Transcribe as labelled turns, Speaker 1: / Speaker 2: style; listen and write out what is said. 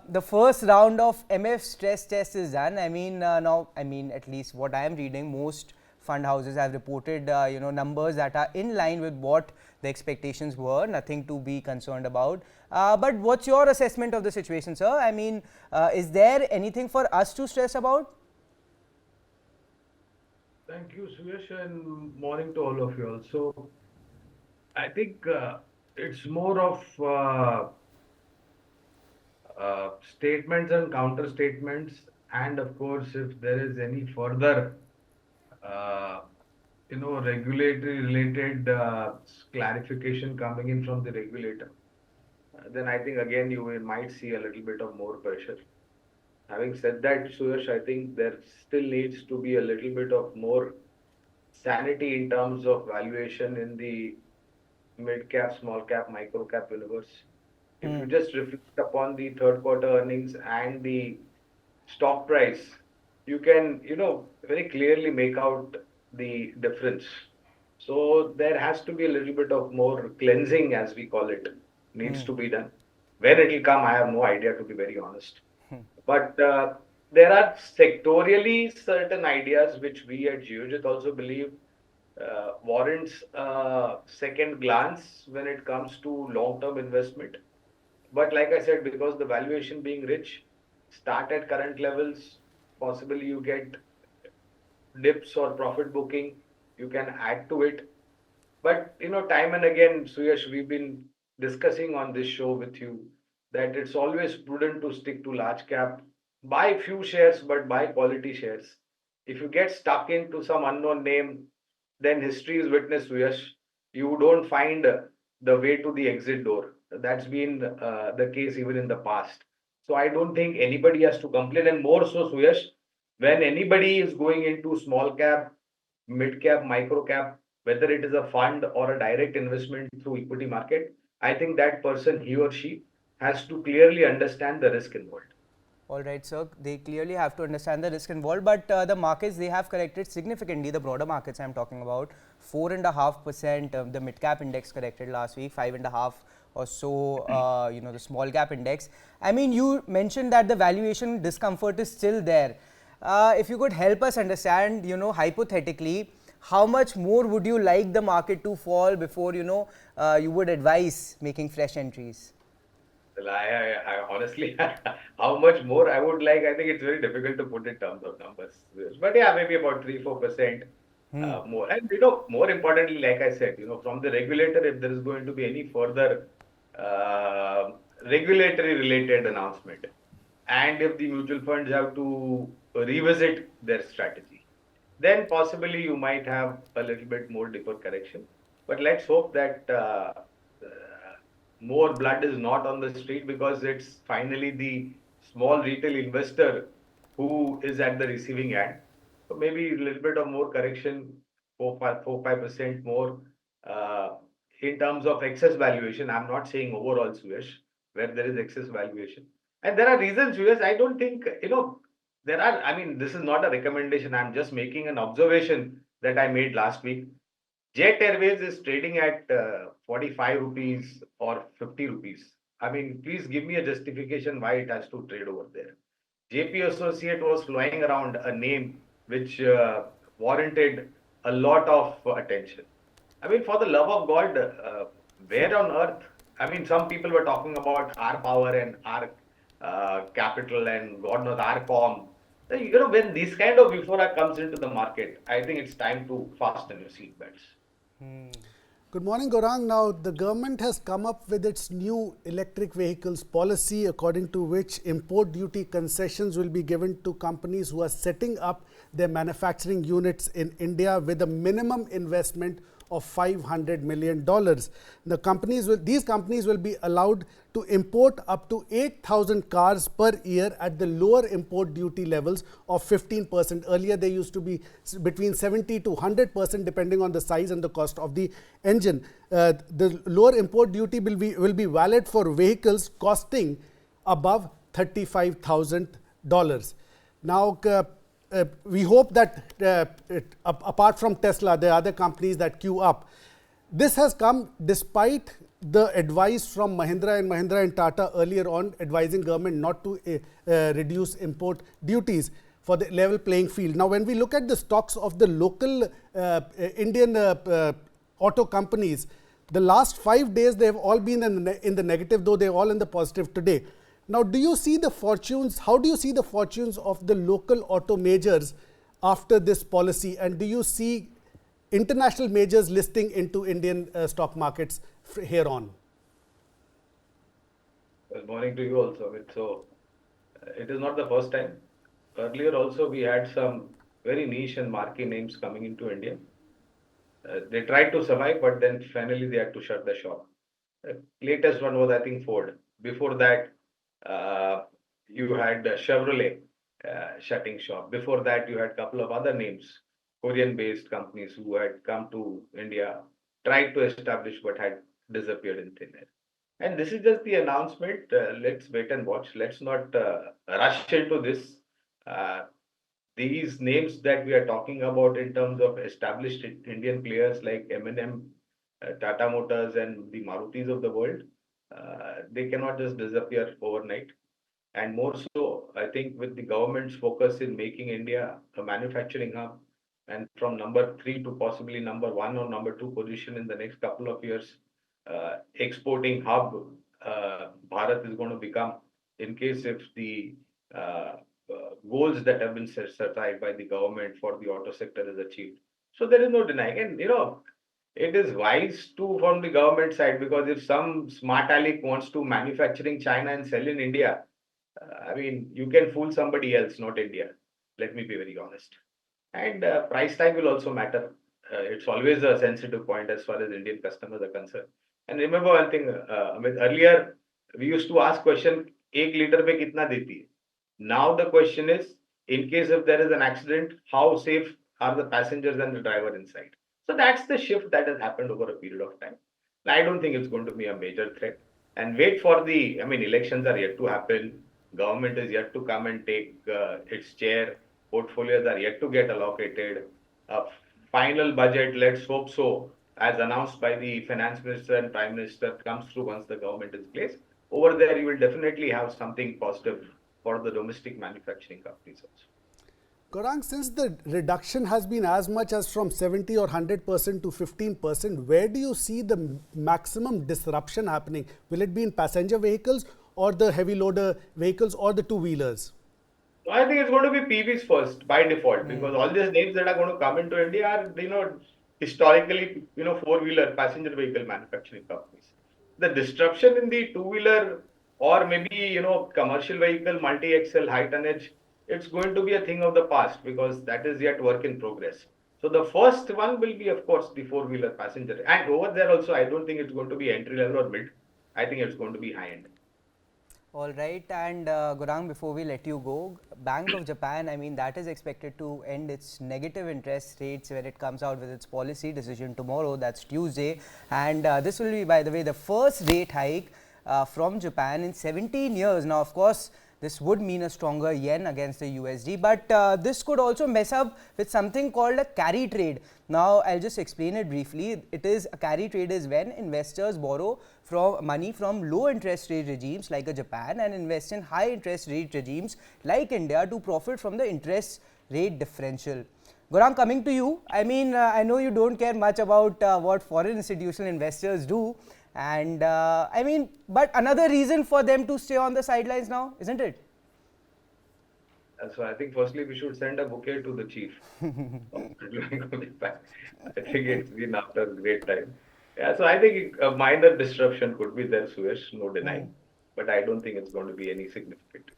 Speaker 1: the first round of MF stress test is done. I mean, now, I mean, at least what I am reading, most fund houses have reported, numbers that are in line with what the expectations were. Nothing to be concerned about. But what's your assessment of the situation, sir? I mean, is there anything for us to stress about?
Speaker 2: Thank you, Suyash, and morning to all of you also. I think it's more of statements and counter statements, and of course, if there is any further, uh, regulatory related clarification coming in from the regulator, then I think again might see a little bit of more pressure. Having said that, Suyash, I think there still needs to be a little bit of more sanity in terms of valuation in the mid cap, small cap, micro cap universe. If you just reflect upon the third quarter earnings and the stock price, you can, very clearly make out the difference. So there has to be a little bit of more cleansing, as we call it, needs to be done. When it will come, I have no idea, to be very honest. But there are sectorially certain ideas which we at Geojit also believe warrants second glance when it comes to long-term investment. But like I said, because the valuation being rich, start at current levels, possibly you get dips or profit booking, you can add to it. But time and again, Suyash, we've been discussing on this show with you that it's always prudent to stick to large cap, buy few shares, but buy quality shares. If you get stuck into some unknown name, then history is witness, Suyash. You don't find the way to the exit door. That's been the case even in the past. So I don't think anybody has to complain, and more so, Suyash, when anybody is going into small cap, mid cap, micro cap, whether it is a fund or a direct investment through equity market, I think that person, he or she, has to clearly understand the risk involved.
Speaker 1: All right, sir. They clearly have to understand the risk involved, but the markets, they have corrected significantly. The broader markets I'm talking about, 4.5%. The mid cap index corrected last week, 5.5 or so. The small cap index. I mean, you mentioned that the valuation discomfort is still there. If you could help us understand, hypothetically, how much more would you like the market to fall before you would advise making fresh entries?
Speaker 2: Well, I honestly, how much more I would like, I think it's very difficult to put in terms of numbers. But yeah, maybe about 3-4% more. And more importantly, like I said, from the regulator, if there is going to be any further uh, regulatory related announcement, and if the mutual funds have to revisit their strategy, then possibly you might have a little bit more deeper correction. But let's hope that more blood is not on the street, because it's finally the small retail investor who is at the receiving end. So maybe a little bit of more correction, 4-5% more in terms of excess valuation. I'm not saying overall, Suyash, where there is excess valuation. And there are reasons, Suyash. I don't think, there are, I mean, this is not a recommendation. I'm just making an observation that I made last week. Jet Airways is trading at 45 rupees or 50 rupees. I mean, please give me a justification why it has to trade over there. JP Associate was flying around a name which warranted a lot of attention. I mean, for the love of God, where on earth? I mean, some people were talking about our power and our capital and God knows our com. When this kind of euphoria comes into the market, I think it's time to fasten your seatbelts.
Speaker 3: Good morning, Gaurang. Now, the government has come up with its new electric vehicles policy, according to which import duty concessions will be given to companies who are setting up their manufacturing units in India with a minimum investment of $500 million. These companies will be allowed to import up to 8,000 cars per year at the lower import duty levels of 15%. Earlier, they used to be between 70 to 100% depending on the size and the cost of the engine. The lower import duty will be valid for vehicles costing above $35,000. Now, we hope that apart from Tesla, there are other companies that queue up. This has come despite the advice from Mahindra and Tata earlier on, advising government not to reduce import duties for the level playing field. Now, when we look at the stocks of the local Indian auto companies, the last 5 days they have all been in the negative, though they're all in the positive today. Now, do you see the fortunes? How do you see the fortunes of the local auto majors after this policy? And do you see international majors listing into Indian stock markets here on?
Speaker 2: Good morning to you also, Amit. So, it is not the first time. Earlier also, we had some very niche and marquee names coming into India. They tried to survive, but then finally they had to shut the shop. Latest one was, I think, Ford. Before that, you had Chevrolet shutting shop. Before that, you had a couple of other names, Korean-based companies who had come to India, tried to establish but had disappeared in thin air. And this is just the announcement. Let's wait and watch. Let's not rush into this. Uh, these names that we are talking about in terms of established Indian players like M&M, Tata Motors, and the Marutis of the world, they cannot just disappear overnight. And more so, I think with the government's focus in making India a manufacturing hub, and from number three to possibly number one or number two position in the next couple of years, exporting hub, Bharat is going to become, in case if the uh, goals that have been set aside by the government for the auto sector is achieved. So there is no denying. And it is wise to from the government side, because if some smart aleck wants to manufacture in China and sell in India, I mean, you can fool somebody else, not India. Let me be very honest. And price tag will also matter. It's always a sensitive point as far as Indian customers are concerned. And remember one thing, Amit, earlier we used to ask question, एक liter पे कितना देती है? Now the question is, in case if there is an accident, how safe are the passengers and the driver inside? So that's the shift that has happened over a period of time. I don't think it's going to be a major threat. And wait for the, I mean, elections are yet to happen. Government is yet to come and take its chair. Portfolios are yet to get allocated. A final budget, let's hope so, as announced by the finance minister and prime minister, comes through once the government is placed. Over there, you will definitely have something positive for the domestic manufacturing companies also.
Speaker 3: Gaurang, since the reduction has been as much as from 70 or 100% to 15%, where do you see the maximum disruption happening? Will it be in passenger vehicles or the heavy loader vehicles or the two-wheelers?
Speaker 2: I think it's going to be PVs first by default, because all these names that are going to come into India are, historically, four-wheeler passenger vehicle manufacturing companies. The disruption in the two-wheeler or maybe, commercial vehicle, multi-axle, high tonnage, it's going to be a thing of the past, because that is yet work in progress. So the first one will be, of course, the four-wheeler passenger. And over there also, I don't think it's going to be entry level or mid. I think it's going to be high end.
Speaker 1: All right, and Gaurang, before we let you go, Bank of Japan, I mean, that is expected to end its negative interest rates when it comes out with its policy decision tomorrow, that's Tuesday. And this will be, by the way, the first rate hike from Japan in 17 years. Now, of course, this would mean a stronger yen against the USD, but this could also mess up with something called a carry trade. Now, I'll just explain it briefly. It is a carry trade is when investors borrow money from low interest rate regimes like Japan and invest in high interest rate regimes like India to profit from the interest rate differential. Gaurang, coming to you, I mean, I know you don't care much about what foreign institutional investors do, and I mean, but another reason for them to stay on the sidelines now, isn't it?
Speaker 2: So I think firstly we should send a bouquet to the chief. I think it's been after a great time. Yeah, so I think a minor disruption could be there, Suresh, no denying. But I don't think it's going to be any significant.